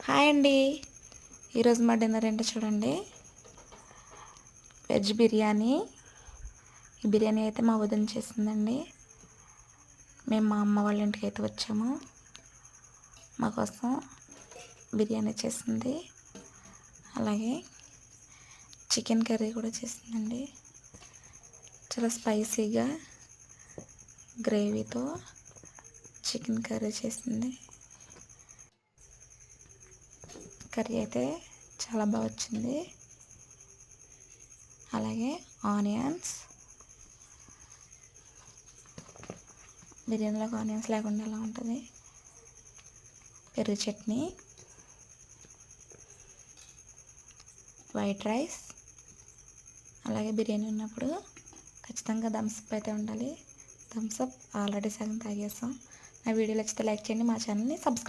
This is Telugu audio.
హాయ్ అండి. ఈరోజు మా డిన్నర్ ఏంటో చూడండి. వెజ్ బిర్యానీ. ఈ బిర్యానీ అయితే మా వదిన చేసిందండి. మేము మా అమ్మ వాళ్ళ ఇంటికి అయితే వచ్చాము. మా కోసం బిర్యానీ చేసింది. అలాగే చికెన్ కర్రీ కూడా చేసిందండి. చాలా స్పైసీగా గ్రేవీతో చికెన్ కర్రీ చేసింది. కర్రీ అయితే చాలా బాగా వచ్చింది. అలాగే ఆనియన్స్, బిర్యానీలోకి ఆనియన్స్ లేకుండా ఎలా ఉంటుంది, పెరుగు చట్నీ, వైట్ రైస్. అలాగే బిర్యానీ ఉన్నప్పుడు ఖచ్చితంగా థమ్స్అప్ అయితే ఉండాలి. థమ్స్అప్ ఆల్రెడీ సగం తాగేసాం. నా వీడియో నచ్చితే లైక్ చేయండి, మా ఛానల్ని సబ్స్క్రైబ్